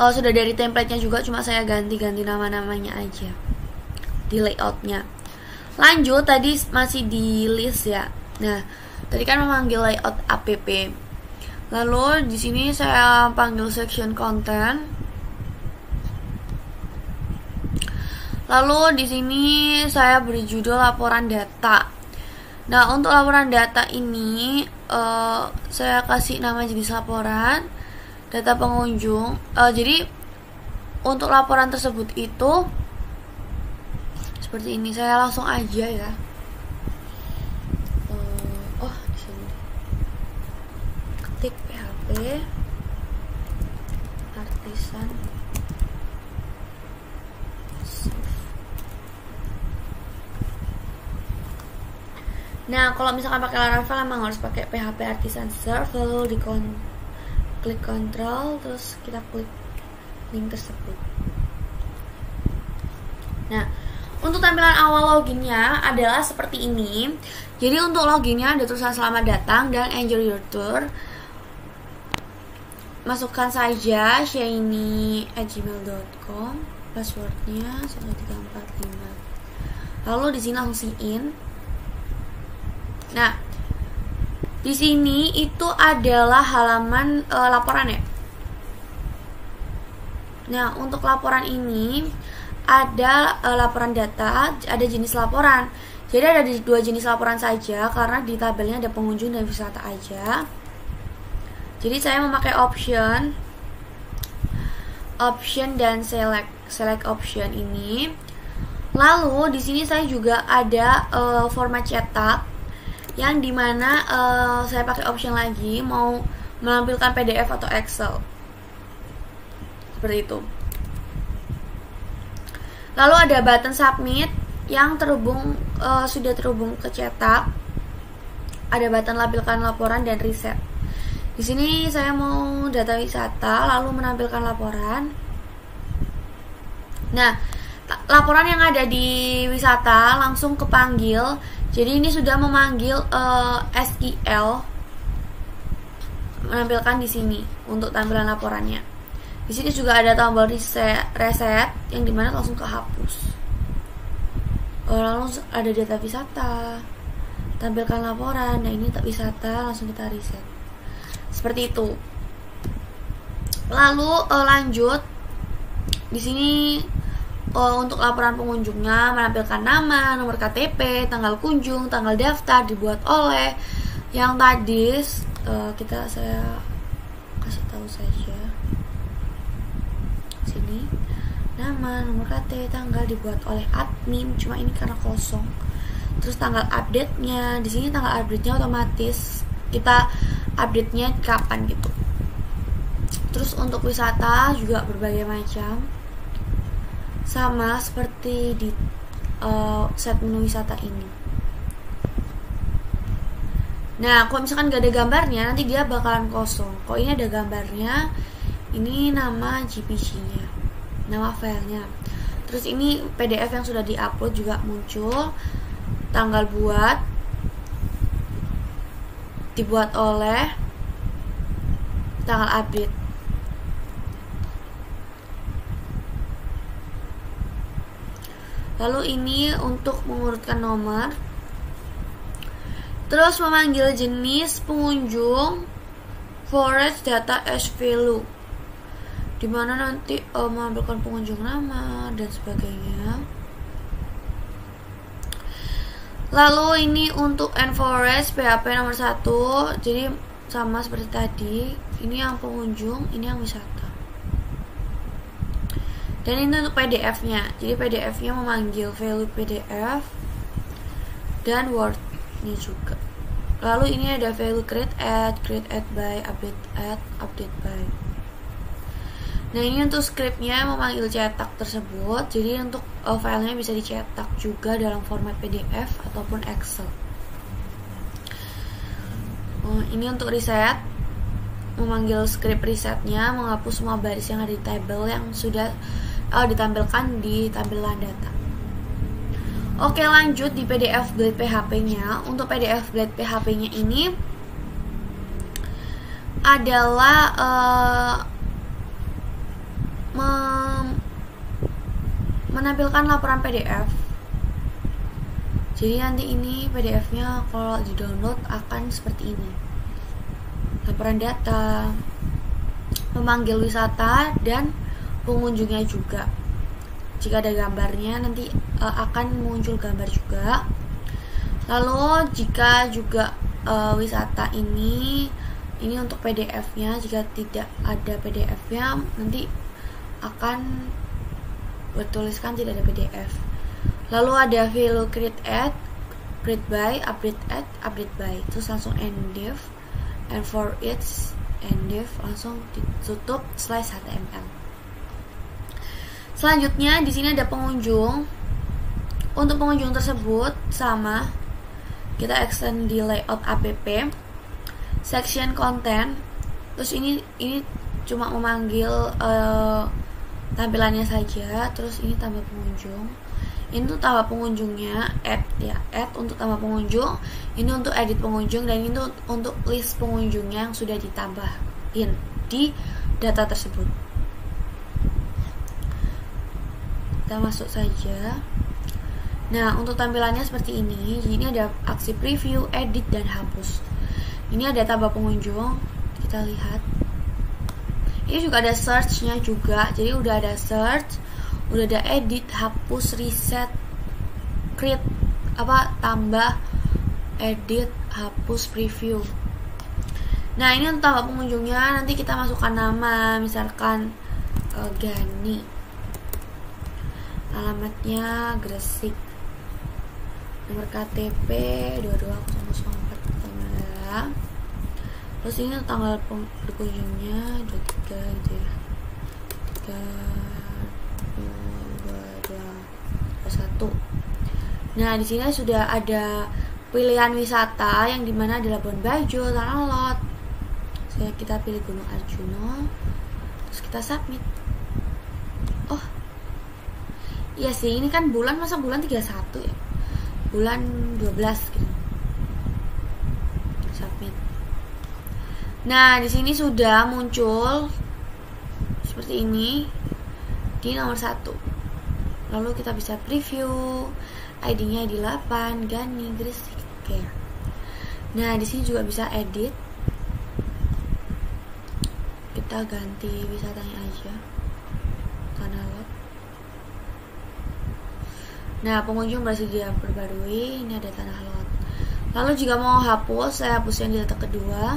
Sudah dari template-nya juga, cuma saya ganti-ganti nama-namanya aja di layout-nya. Lanjut, tadi masih di list ya. Nah, tadi kan memanggil layout app. Lalu di sini saya panggil section content. Lalu di sini saya beri judul laporan data. Nah, untuk laporan data ini saya kasih nama jenis laporan, data pengunjung. Jadi untuk laporan tersebut itu seperti ini. Saya langsung aja ya. Di sini ketik PHP artisan. Nah, kalau misalkan pakai Laravel emang harus pakai PHP Artisan Serve. Lalu klik Control, terus kita klik link tersebut. Nah, untuk tampilan awal loginnya adalah seperti ini. Jadi untuk loginnya ada tulisan selamat datang dan enjoy your tour. Masukkan saja shiny@gmail.com, passwordnya 1345. Lalu di sini langsung sign in. Nah, di sini itu adalah halaman laporan ya. Nah, untuk laporan ini ada laporan data, ada jenis laporan. Jadi ada dua jenis laporan saja karena di tabelnya ada pengunjung dan wisata aja. Jadi saya memakai option dan select option ini. Lalu di sini saya juga ada format cetak, yang dimana saya pakai option lagi, mau menampilkan PDF atau Excel, seperti itu. Lalu ada button submit yang terhubung sudah terhubung ke cetak. Ada button lampirkan laporan dan reset. Di sini saya mau data wisata, lalu menampilkan laporan. Nah, laporan yang ada di wisata langsung kepanggil. Jadi ini sudah memanggil SEL, menampilkan di sini untuk tampilan laporannya. Di sini juga ada tombol reset yang dimana langsung kehapus. Lalu ada data wisata, tampilkan laporan. Nah, ini tak wisata, langsung kita reset. Seperti itu. Lalu lanjut di sini. Untuk laporan pengunjungnya menampilkan nama, nomor KTP, tanggal kunjung, tanggal daftar, dibuat oleh. Yang tadi saya kasih tahu saja. Sini nama, nomor KTP, tanggal dibuat oleh admin, cuma ini karena kosong. Terus tanggal update-nya, di sini tanggal update-nya otomatis kita update-nya kapan gitu. Terus untuk wisata juga berbagai macam. Sama seperti di set menu wisata ini. Nah, kalau misalkan gak ada gambarnya, nanti dia bakalan kosong. Kalau ini ada gambarnya, ini nama GPG-nya, nama filenya. Terus ini PDF yang sudah diupload juga muncul, tanggal buat, dibuat oleh, tanggal update. Lalu ini untuk mengurutkan nomor. Terus memanggil jenis pengunjung forage data as value, dimana nanti mengambilkan pengunjung nama dan sebagainya. Lalu ini untuk enforage PHP nomor 1, jadi sama seperti tadi, ini yang pengunjung, ini yang wisata. Dan ini untuk PDF nya, jadi PDF nya memanggil value PDF dan Word nya juga. Lalu ini ada value create add by, update by. Nah ini untuk scriptnya memanggil cetak tersebut, jadi untuk filenya bisa dicetak juga dalam format PDF ataupun Excel. Ini untuk reset, memanggil script resetnya, menghapus semua baris yang ada di table yang sudah ditampilkan di tampilan data. Oke, lanjut di PDF Blade PHP-nya. Untuk PDF Blade PHP-nya ini adalah menampilkan laporan PDF. Jadi nanti ini PDF-nya kalau di-download akan seperti ini. Laporan data, memanggil wisata dan pengunjungnya juga. Jika ada gambarnya nanti akan muncul gambar juga. Lalu jika juga wisata ini untuk PDF-nya, jika tidak ada PDF-nya nanti akan bertuliskan tidak ada PDF. Lalu ada value create add, create by, update by. Terus langsung end div, and for each end div langsung ditutup slash HTML. Selanjutnya di sini ada pengunjung. Untuk pengunjung tersebut sama, kita extend di layout app, section content. Terus ini cuma memanggil tampilannya saja. Terus ini tambah pengunjung. Ini untuk tambah pengunjungnya, add untuk tambah pengunjung. Ini untuk edit pengunjung, dan ini untuk list pengunjungnya yang sudah ditambahin di data tersebut. Kita masuk saja. Nah, untuk tampilannya seperti ini. Jadi ini ada aksi preview, edit, dan hapus. Ini ada tambah pengunjung. Kita lihat. Ini juga ada search-nya juga. Jadi udah ada search, udah ada edit, hapus, reset, create, tambah, edit, hapus, preview. Nah, ini untuk tambah pengunjungnya. Nanti kita masukkan nama, misalkan Gani. Alamatnya Gresik. Nomor KTP 2204. Terus ini tanggal berkunjungnya 23 gitu ya. 3/2/21. Nah, di sini sudah ada pilihan wisata yang dimana ada Labuan Bajo, Tanah Lot. Kita pilih Gunung Arjuna. Terus kita submit. Oh, iya sih, ini kan bulan, masa bulan 31 ya? Bulan 12 gitu. Submit. Nah, di sini sudah muncul seperti ini di nomor 1. Lalu kita bisa preview, ID-nya ID 8, Gani, Gresik. Oke. Nah, di sini juga bisa edit. Kita ganti wisatanya aja. Tanah Lot. Nah, pengunjung berhasil diperbarui. Ini ada Tanah Lot. Lalu jika mau hapus, saya hapus yang di data kedua.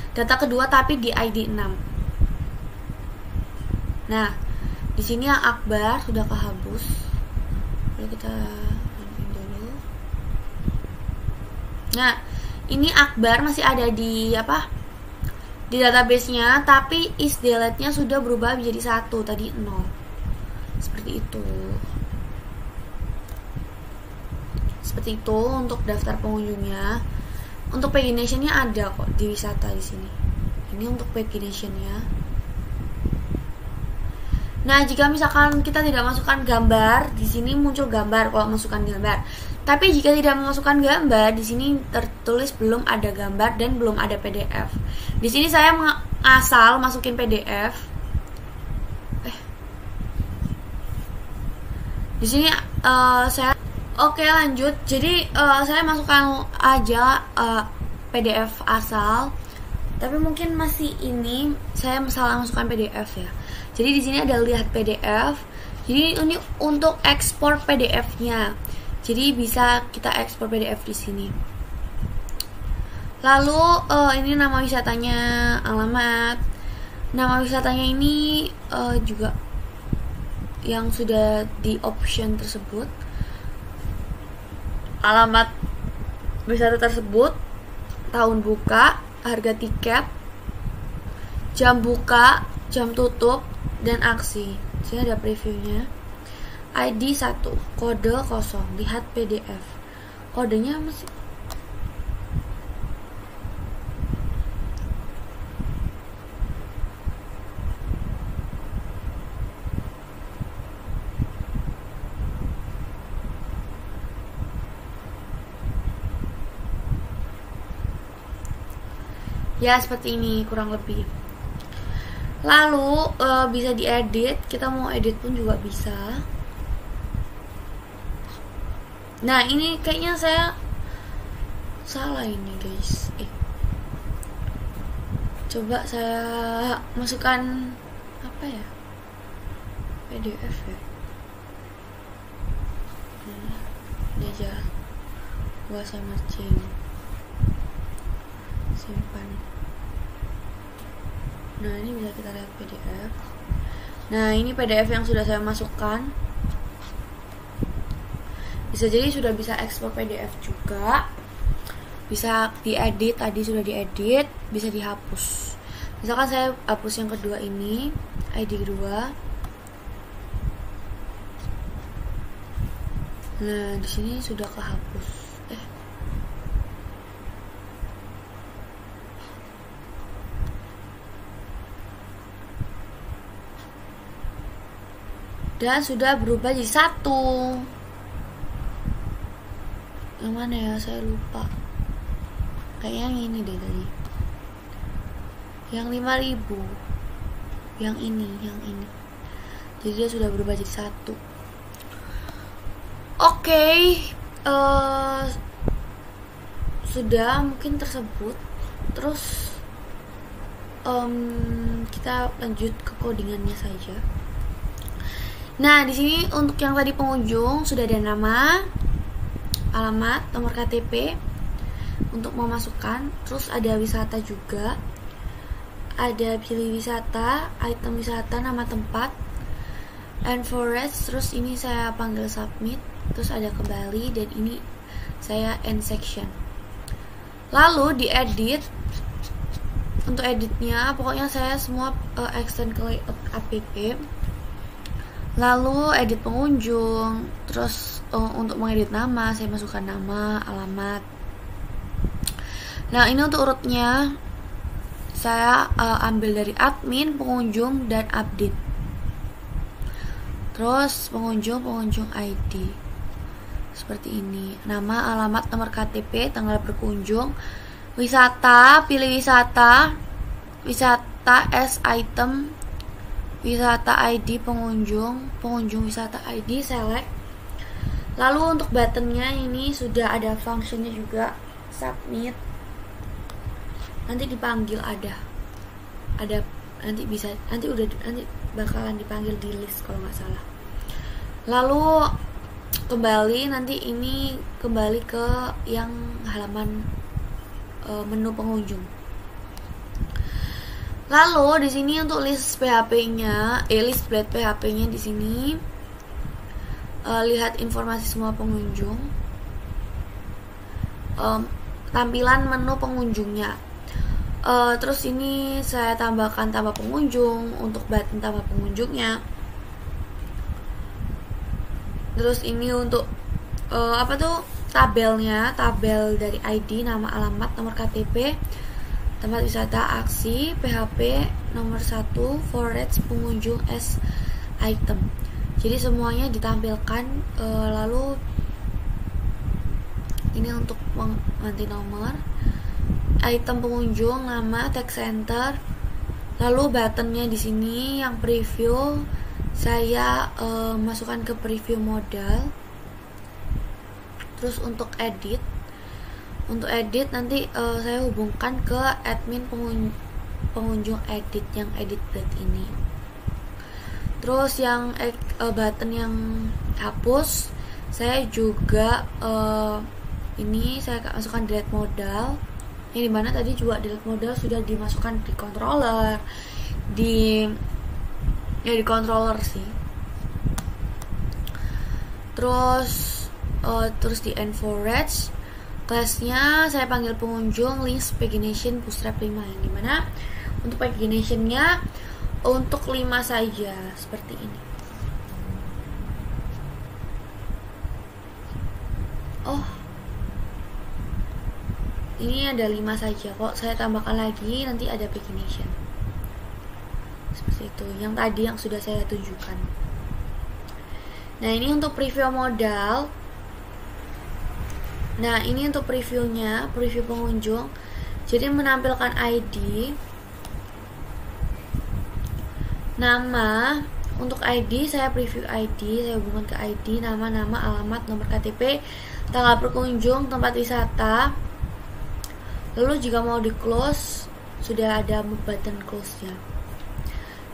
Data kedua tapi di ID 6. Nah, di sini yang Akbar sudah kehapus. Lalu kita ganti dulu. Nah, ini Akbar masih ada di di database-nya, tapi is delete-nya sudah berubah menjadi 1, tadi 0. Seperti itu. Seperti itu untuk daftar pengunjungnya. Untuk pagination-nya ada kok di wisata di sini. Ini untuk pagination-nya. Nah, jika misalkan kita tidak masukkan gambar, di sini muncul gambar kalau masukkan gambar. Tapi jika tidak memasukkan gambar, di sini tertulis belum ada gambar dan belum ada PDF. Di sini saya asal masukin PDF. Di sini saya oke lanjut. Jadi saya masukkan aja PDF asal. Tapi mungkin masih ini saya salah masukkan PDF ya. Jadi di sini ada lihat PDF. Jadi ini untuk ekspor PDF-nya. Jadi bisa kita ekspor PDF di sini. Lalu ini nama wisatanya, alamat. Nama wisatanya ini juga yang sudah di option tersebut. Alamat wisata tersebut, tahun buka, harga tiket, jam buka, jam tutup, dan aksi. Sini ada previewnya. ID 1, kode 0, lihat PDF. Kodenya masih ya seperti ini kurang lebih. Lalu bisa diedit, kita mau edit pun juga bisa. Nah ini kayaknya saya salah ini guys. Coba saya masukkan apa ya, PDF ya. Ini aja gua saya matching, simpan. Nah ini bisa kita lihat PDF. Nah ini PDF yang sudah saya masukkan. Bisa jadi sudah bisa ekspor PDF juga. Bisa diedit, tadi sudah diedit. Bisa dihapus. Misalkan saya hapus yang kedua ini, ID kedua. Nah di sini sudah kehapus. Dan sudah berubah jadi 1. Yang mana ya, saya lupa. Kayak yang ini deh tadi. Yang 5.000. Yang ini. Jadi dia sudah berubah jadi 1. Oke. Sudah mungkin tersebut. Terus kita lanjut ke codingannya saja. Nah, di sini untuk yang tadi pengunjung sudah ada nama, alamat, nomor KTP untuk memasukkan. Terus ada wisata juga. Ada pilih wisata, item wisata, nama tempat, and forest. Terus ini saya panggil submit. Terus ada kembali dan ini saya end section. Lalu diedit. Untuk editnya pokoknya saya semua extend ke layout app. Lalu edit pengunjung. Terus untuk mengedit nama saya masukkan nama, alamat. Nah ini untuk urutnya saya ambil dari admin, pengunjung, dan update. Terus pengunjung ID seperti ini. Nama, alamat, nomor KTP, tanggal berkunjung, wisata, pilih wisata, wisata as item, wisata ID pengunjung wisata ID, select. Lalu untuk buttonnya ini sudah ada functionnya juga, submit. Nanti dipanggil ada nanti bakalan dipanggil di list kalau nggak salah. Lalu kembali, nanti ini kembali ke yang halaman menu pengunjung. Lalu di sini untuk list PHP-nya, list blade PHP-nya di sini lihat informasi semua pengunjung, tampilan menu pengunjungnya. Terus ini saya tambahkan tambah pengunjung untuk button tambah pengunjungnya. Terus ini untuk tabelnya, tabel dari ID, nama, alamat, nomor KTP, tempat wisata, aksi, PHP, nomor 1, forage, pengunjung as item. Jadi semuanya ditampilkan. Lalu ini untuk mengganti nomor, item pengunjung, nama, text center. Lalu buttonnya di sini yang preview saya masukkan ke preview modal. Terus untuk edit nanti saya hubungkan ke admin pengunjung edit yang edit blade ini. Terus yang button yang hapus, saya juga ini saya masukkan delete modal, yang dimana tadi juga delete modal sudah dimasukkan di controller, di controller sih. Terus di enforage classnya saya panggil pengunjung links pagination bootstrap 5, yang dimana untuk paginationnya untuk 5 saja seperti ini. Oh, ini ada 5 saja kok, saya tambahkan lagi nanti ada pagination seperti itu, yang tadi yang sudah saya tunjukkan. Nah, ini untuk preview modal. Nah, ini untuk previewnya, preview pengunjung. Jadi menampilkan ID, nama. Untuk ID saya preview ID, saya hubungkan ke ID, nama, alamat, nomor KTP, tanggal berkunjung, tempat wisata. Lalu jika mau di close, sudah ada button close-nya.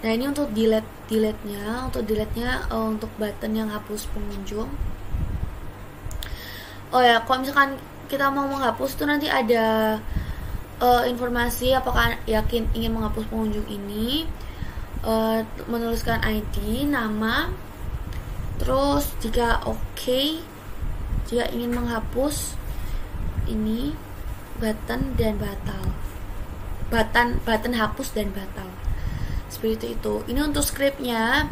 Nah, ini untuk delete-nya. Untuk delete-nya untuk button yang hapus pengunjung. Oh ya, kalau misalkan kita mau menghapus tuh nanti ada informasi apakah yakin ingin menghapus pengunjung ini, menuliskan ID, nama, terus jika oke, jika ingin menghapus ini button dan batal, button hapus dan batal, seperti itu. Ini untuk scriptnya.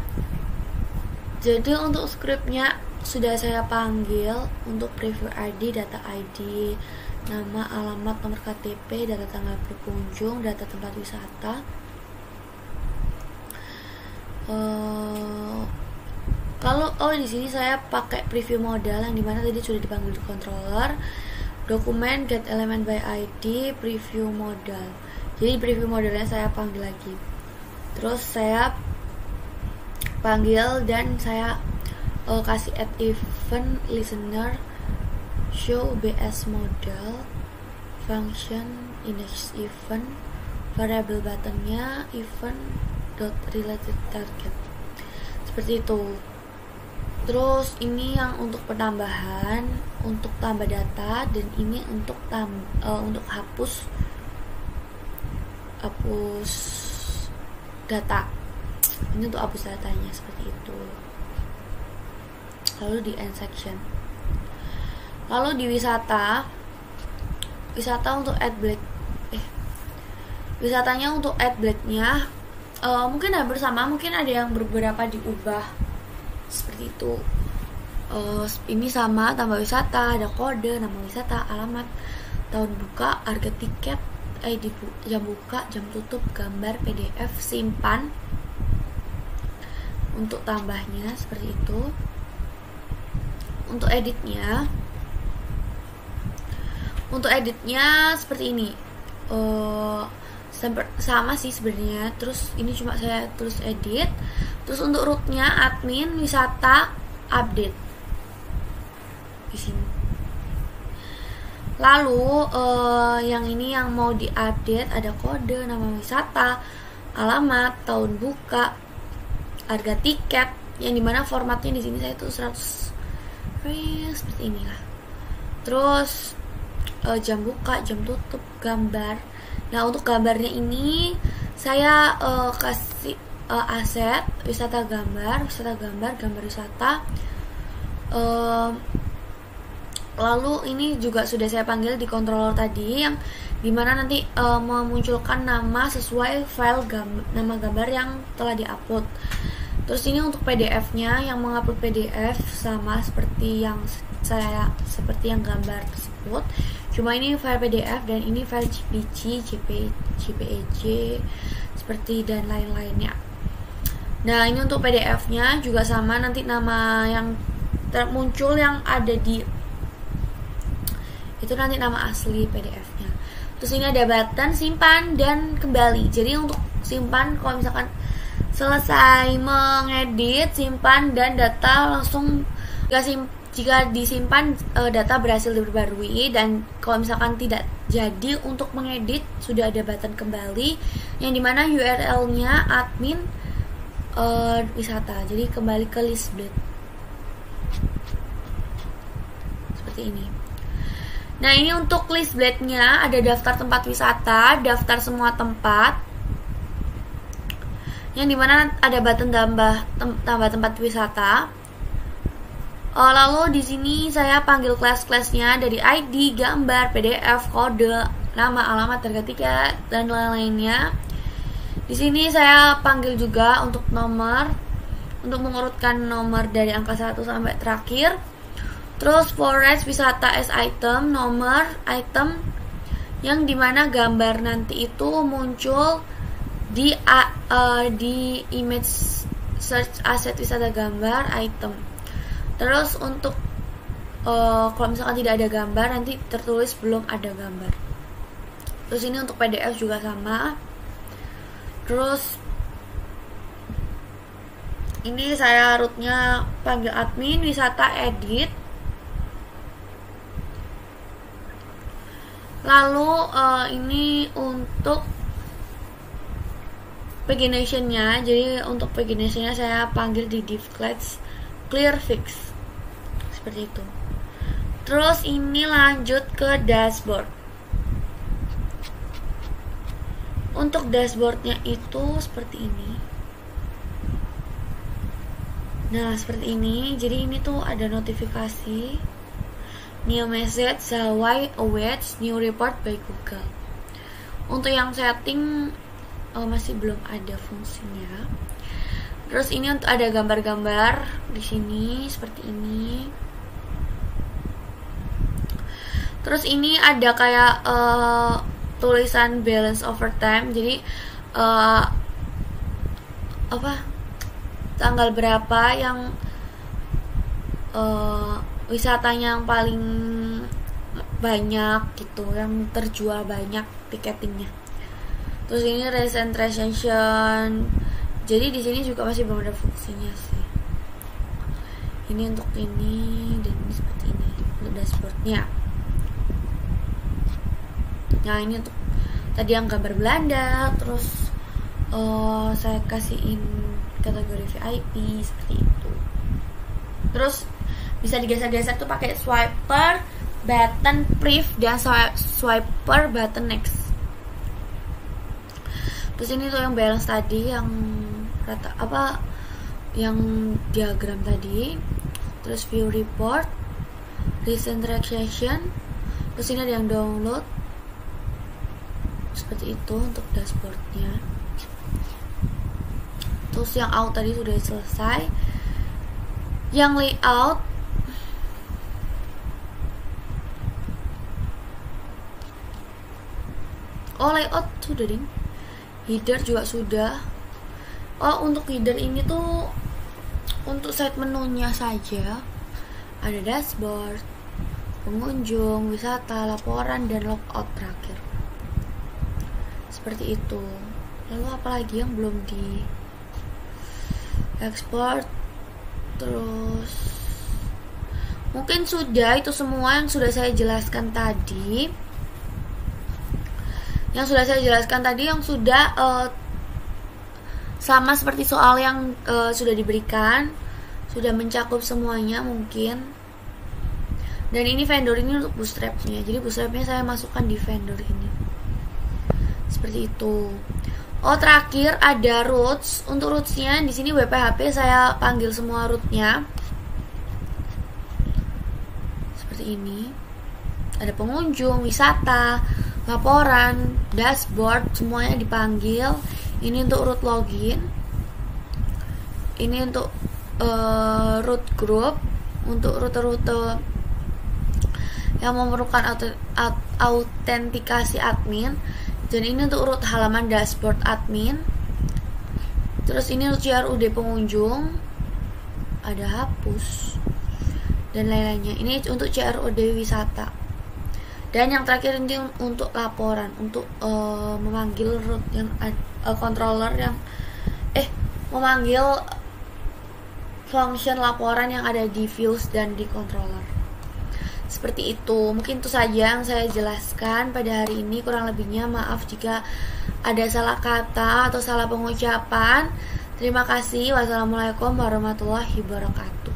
Jadi untuk scriptnya sudah saya panggil untuk preview ID, data ID, nama, alamat, nomor KTP, data tanggal berkunjung, data tempat wisata. Kalau di sini saya pakai preview modal, yang dimana tadi sudah dipanggil di controller, dokumen get element by ID, preview modal. Jadi preview modalnya saya panggil lagi. Terus saya panggil dan saya kasih add event listener show BS model function index event, variable buttonnya event dot related target, seperti itu. Terus ini yang untuk penambahan, untuk tambah data, dan ini untuk untuk hapus data. Ini untuk hapus datanya, seperti itu. Lalu di end section. Lalu di wisata untuk add blade. Wisatanya untuk add blade-nya mungkin hampir sama, mungkin ada yang beberapa diubah seperti itu. Ini sama, tambah wisata, ada kode, nama wisata, alamat, tahun buka, harga tiket, ID jam buka, jam tutup, gambar, PDF, simpan. Untuk tambahnya seperti itu. Untuk editnya seperti ini. Sama sih sebenarnya. Terus ini cuma saya tulis edit. Terus untuk rootnya admin wisata update di sini. Lalu yang ini yang mau diupdate ada kode, nama wisata, alamat, tahun buka, harga tiket, yang dimana formatnya di sini saya tulis 100 seperti inilah. Terus jam buka, jam tutup, gambar. Nah, untuk gambarnya ini saya kasih aset wisata gambar, gambar wisata. Lalu ini juga sudah saya panggil di controller tadi, yang dimana nanti memunculkan nama sesuai file nama gambar yang telah diupload. Terus ini untuk PDF-nya, yang mengupload PDF sama seperti yang gambar tersebut. Cuma ini file PDF dan ini file JPG, JPEG seperti dan lain-lainnya. Nah, ini untuk PDF-nya juga sama, nanti nama yang muncul yang ada di itu nanti nama asli PDF-nya. Terus ini ada button simpan dan kembali. Jadi untuk simpan, kalau misalkan Selesai mengedit, simpan, dan data langsung jika disimpan data berhasil diperbarui. Dan kalau misalkan tidak jadi untuk mengedit, sudah ada button kembali yang dimana URL-nya admin wisata. Jadi kembali ke list blade seperti ini. Nah, ini untuk list blade-nya ada daftar tempat wisata, daftar semua tempat, yang dimana ada button tambah tempat wisata. Lalu di sini saya panggil kelas-kelasnya dari ID, gambar, PDF, kode, nama, alamat, harga tiket, dan lain-lainnya. Di sini saya panggil juga untuk nomor, untuk mengurutkan nomor dari angka 1 sampai terakhir. Terus forage wisata as item, nomor item, yang dimana gambar nanti itu muncul di image search asset wisata gambar item. Terus untuk kalau misalkan tidak ada gambar, nanti tertulis belum ada gambar. Terus ini untuk PDF juga sama. Terus ini saya rootnya panggil admin wisata edit. Lalu ini untuk pagination-nya. Jadi untuk pagination-nya saya panggil di div class clear fix seperti itu. Terus ini lanjut ke dashboard. Untuk dashboardnya itu seperti ini. Nah, seperti ini. Jadi ini tuh ada notifikasi, new message, Huawei awaits new report by Google. Untuk yang setting masih belum ada fungsinya. Terus ini untuk ada gambar-gambar di sini seperti ini. Terus ini ada kayak tulisan balance over time. Jadi tanggal berapa yang wisatanya yang paling banyak gitu, yang terjual banyak tiketingnya. Terus ini recent transaction. Jadi di sini juga masih belum ada fungsinya sih. Ini untuk ini dan ini seperti ini untuk dashboardnya. Nah, ini untuk tadi yang gambar Belanda. Terus saya kasihin kategori VIP seperti itu. Terus bisa digeser-geser tuh pakai swiper, button pref, dan swiper button next. Terus ini tuh yang balance tadi, yang yang diagram tadi. Terus view report, recent transaction. Terus ini ada yang download seperti itu untuk dashboardnya. Terus yang out tadi sudah selesai. Yang layout layout sudah ding. Header juga sudah. Untuk header ini tuh untuk set menunya saja. Ada dashboard, pengunjung, wisata, laporan, dan logout terakhir. Seperti itu. Lalu apalagi yang belum di export? Terus mungkin sudah itu semua yang sudah saya jelaskan tadi. Yang sudah sama seperti soal yang sudah diberikan, sudah mencakup semuanya mungkin. Dan ini vendor ini untuk bootstrapnya. Jadi bootstrapnya saya masukkan di vendor ini. Seperti itu. Terakhir ada roots. Untuk rootsnya di sini WPHP saya panggil semua rootnya. Seperti ini. Ada pengunjung, wisata, laporan, dashboard, semuanya dipanggil. Ini untuk root login. Ini untuk root group, untuk rute-rute yang memerlukan autentikasi admin. Dan ini untuk root halaman dashboard admin. Terus ini untuk CRUD pengunjung, ada hapus dan lain-lainnya. Ini untuk CRUD wisata. Dan yang terakhir ini untuk laporan, untuk memanggil root yang controller yang memanggil function laporan yang ada di views dan di controller. Seperti itu, mungkin itu saja yang saya jelaskan pada hari ini. Kurang lebihnya maaf jika ada salah kata atau salah pengucapan. Terima kasih. Wassalamualaikum warahmatullahi wabarakatuh.